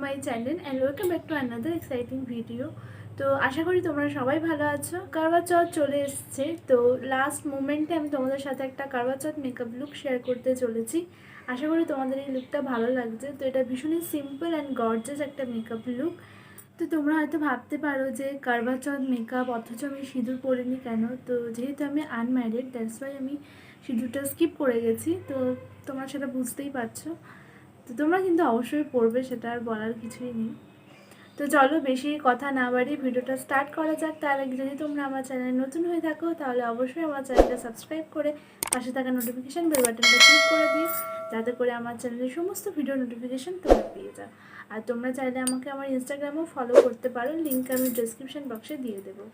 My channel and welcome back to another exciting video. তো আশা করি তোমরা সবাই ভালো আছো। কারওয়া চৌথ চলে এসছে, তো লাস্ট মোমেন্টে আমি তোমাদের সাথে একটা কারওয়া চৌথ মেকআপ লুক শেয়ার করতে চলেছি। আশা করি তোমাদের এই লুকটা ভালো লাগছে। তো এটা ভীষণই সিম্পল অ্যান্ড গর্জিয়াস একটা মেকআপ লুক। তো তোমরা হয়তো ভাবতে পারো যে কারওয়া চৌথ মেকআপ অথচ আমি সিঁদুর পরিনি কেন। তো যেহেতু আমি আনম্যারিড, দ্যাটস ওয়াই আমি সিঁদুরটা স্কিপ করে গেছি। তো তোমরা সেটা বুঝতেই পারছো। তো তোমরা কিন্তু অবশ্যই পড়বে, সেটা আর বলার কিছুই নেই। তো চলো বেশি কথা না বাড়িয়ে ভিডিওটা স্টার্ট করা যাক। তার আগে যদি তোমরা আমার চ্যানেলে নতুন হয়ে থাকো তাহলে অবশ্যই আমার চ্যানেলটা সাবস্ক্রাইব করে পাশে থাকা নোটিফিকেশান বেল বাটনটা ক্লিক করে দিও, যাতে করে আমার চ্যানেলের সমস্ত ভিডিও নোটিফিকেশান তোমরা পেয়ে যাও। আর তোমরা চাইলে আমাকে আমার ইনস্টাগ্রামেও ফলো করতে পারো, লিঙ্ক আমি ডিসক্রিপশান বক্সে দিয়ে দেবো।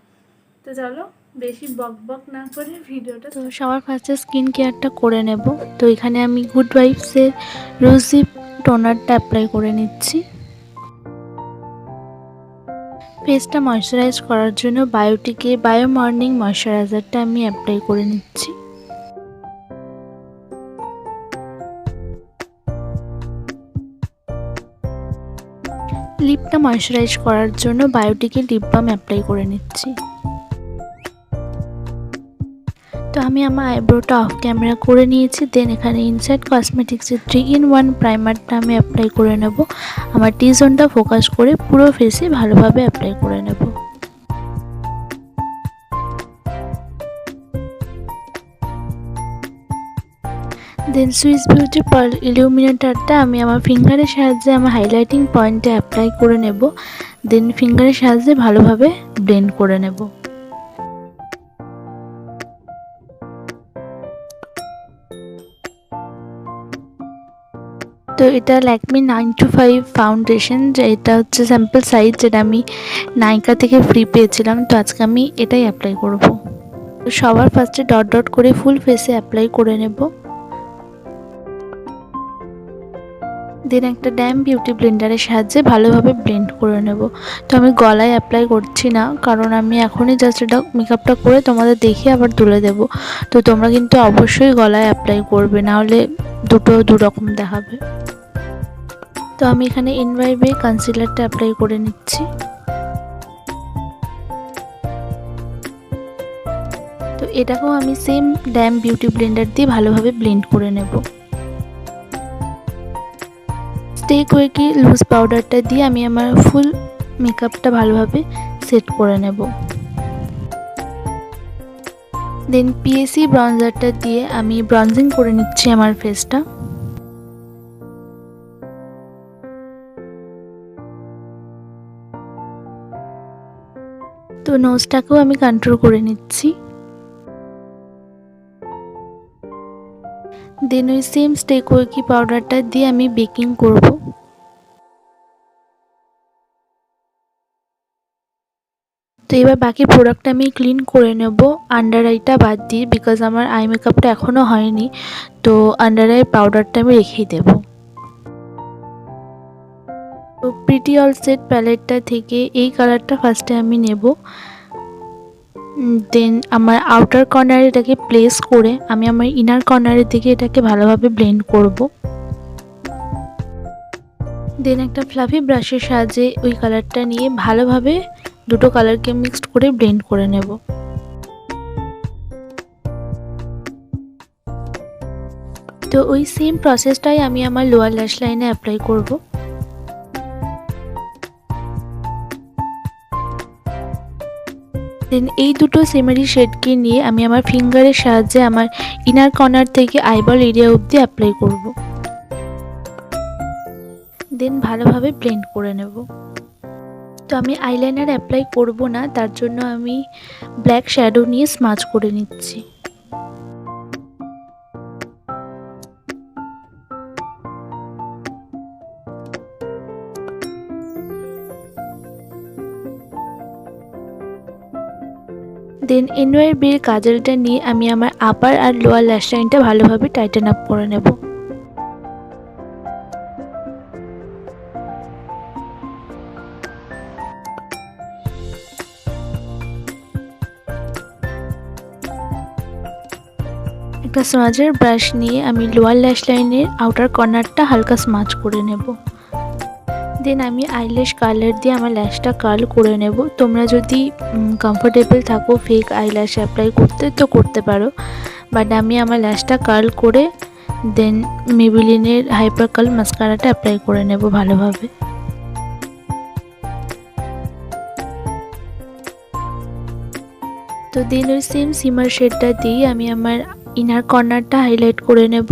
তো চলো বেশি বক বক না করে ভিডিওটা। তো সবার ফার্স্টে স্কিন কেয়ারটা করে নেব। তো এখানে আমি গুড ভাইবসের রোজি টোনারটা অ্যাপ্লাই করে নিচ্ছি। ফেসটা ময়শ্চারাইজ করার জন্য বায়োটিকে বায়ো মর্নিং ময়শ্চারাইজারটা আমি অ্যাপ্লাই করে নিচ্ছি। লিপটা ময়শ্চারাইজ করার জন্য বায়োটিকে লিপ বাম অ্যাপ্লাই করে নিচ্ছি। তো আমি আমার আইব্রোটা অফ ক্যামেরা করে নিয়েছি। দেন এখানে ইনসাইড কসমেটিক্সের 3-in-1 প্রাইমারটা আমি অ্যাপ্লাই করে নেব। আমার টি জোনটা ফোকাস করে পুরো ফেসে ভালোভাবে অ্যাপ্লাই করে নেব। দেন সুইস বিউটি পার্ল ইলুমিনেটরটা আমি আমার ফিঙ্গারের সাহায্যে আমার হাইলাইটিং পয়েন্টে অ্যাপ্লাই করে নেব। দেন ফিঙ্গারের সাহায্যে ভালোভাবে ব্লেন্ড করে নেব। তো এটা ল্যাকমি 925 ফাউন্ডেশন, যে এটা হচ্ছে স্যাম্পল সাইজ, যেটা আমি নাইকা থেকে ফ্রি পেয়েছিলাম। তো আজকে আমি এটাই অ্যাপ্লাই করব। তো সবার ফার্স্টে ডট ডট করে ফুল ফেসে অ্যাপ্লাই করে নেব। দেন একটা ড্যাম বিউটি ব্লেন্ডারের সাহায্যে ভালোভাবে ব্লেন্ড করে নেব। তো আমি গলায় অ্যাপ্লাই করছি না, কারণ আমি এখনই জাস্ট এটা মেকআপটা করে তোমাদের দেখিয়ে আবার তুলে দেব। তো তোমরা কিন্তু অবশ্যই গলায় অ্যাপ্লাই করবে, নাহলে দুটো দুরকম দেখাবে। তো আমি এখানে ইনভাইবে কনসিলারটা অ্যাপ্লাই করে নিচ্ছি। তো এটাকেও আমি সেম ড্যাম বিউটি ব্লেন্ডার দিয়ে ভালোভাবে ব্লেন্ড করে নেব। স্টে কুইকি লুজ পাউডারটা দিয়ে আমি আমার ফুল মেকআপটা ভালোভাবে সেট করে নেব। দেন পিএসি ব্রঞ্জারটা দিয়ে আমি ব্রঞ্জিং করে নিচ্ছি আমার ফেসটা। তো নোজটাকেও আমি কন্ট্রোল করে নিচ্ছি। দেন ওই সেম স্টে কুইকি পাউডারটা দিয়ে আমি বেকিং করব। তো এবার বাকি প্রোডাক্টটা আমি ক্লিন করে নেব আন্ডার আইটা বাদ দিয়ে, বিকজ আমার আই মেকআপটা এখনও হয়নি। তো আন্ডার আই পাউডারটা আমি রেখেই দেব। তো প্রিটি অল সেট প্যালেটটা থেকে এই কালারটা ফার্স্টে আমি নেব। দেন আমার আউটার কর্নারে এটাকে প্লেস করে আমি আমার ইনার কর্নারের দিকে এটাকে ভালোভাবে ব্লেন্ড করব। দেন একটা ফ্লাফি ব্রাশের সাহায্যে ওই কালারটা নিয়ে ভালোভাবে দুটো কালারকে মিক্সড করে ব্লেন্ড করে নেব। তো ওই সেম প্রসেসটাই আমি আমার লোয়ার ল্যাশ লাইনে অ্যাপ্লাই করব। দেন এই দুটো সিমারি শেডকে নিয়ে আমি আমার ফিঙ্গারের সাহায্যে আমার ইনার কর্নার থেকে আইবল এরিয়া অবধি অ্যাপ্লাই করব। দেন ভালোভাবে ব্লেন্ড করে নেব। তো আমি আইলাইনার অ্যাপ্লাই করব না, তার জন্য আমি ব্ল্যাক শ্যাডো নিয়ে স্মাচ করে নিচ্ছি। দেন এনওয়াইবির কাজলটা নিয়ে আমি আমার আপার আর লোয়ার ল্যাশ লাইনটা ভালোভাবে টাইটেন আপ করে নেব। একটা স্মাজের ব্রাশ নিয়ে আমি লোয়ার ল্যাশ লাইনের আউটার কর্নারটা হালকা স্মাচ করে নেব। দেন আমি আইল্যাশ কার্লার দিয়ে আমার ল্যাশটা কার্ল করে নেব। তোমরা যদি কমফোর্টেবল থাকো ফেক আইল্যাশ অ্যাপ্লাই করতে তো করতে পারো, বাট আমি আমার ল্যাশটা কার্ল করে দেন মেবিলিনের হাইপার কার্ল মাস্কারাটা অ্যাপ্লাই করে নেব ভালোভাবে। তো দেন ওই সেম সিমার শেডটা দিয়ে আমি আমার ইনার কর্নারটা হাইলাইট করে নেব,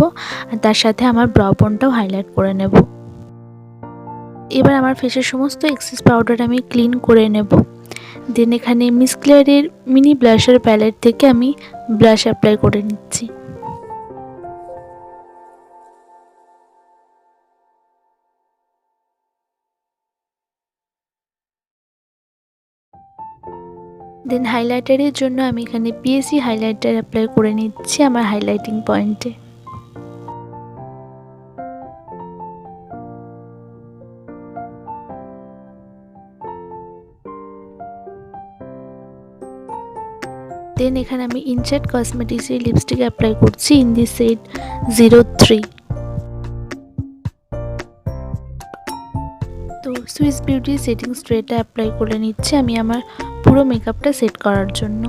আর তার সাথে আমার ব্রাউ বোনটাও হাইলাইট করে নেব। এবার আমার ফেসের সমস্ত এক্সেস পাউডার আমি ক্লিন করে নেব। দেন এখানে মিস ক্লেয়ারের মিনি ব্লাশার প্যালেট থেকে আমি ব্লাশ অ্যাপ্লাই করে নিচ্ছি। দেন হাইলাইটারের জন্য আমি এখানে পিএসি হাইলাইটার অ্যাপ্লাই করে নিচ্ছি আমার হাইলাইটিং পয়েন্টে। দেন এখানে আমি ইনচার্ট কসমেটিক্সের লিপস্টিক অ্যাপ্লাই করছি ইন দি শেড 03। তো সুইস বিউটি সেটিং স্প্রেটা অ্যাপ্লাই করে নিচ্ছি আমি আমার পুরো মেকআপটা সেট করার জন্য।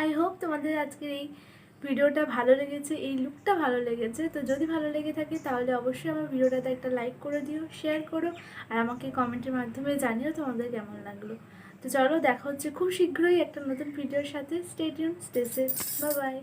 আই হোপ তোমাদের আজকের এই ভিডিওটা ভালো লেগেছে, এই লুকটা ভালো লেগেছে। তো যদি ভালো লেগে থাকে তাহলে অবশ্যই আমার ভিডিওটাতে একটা লাইক করে দিও, শেয়ার করো, আর আমাকে কমেন্টের মাধ্যমে জানিও তোমাদের কেমন লাগলো। তো চলো দেখা হচ্ছে খুব শীঘ্রই একটা নতুন ভিডিওর সাথে। Stay tuned, stay safe, bye bye.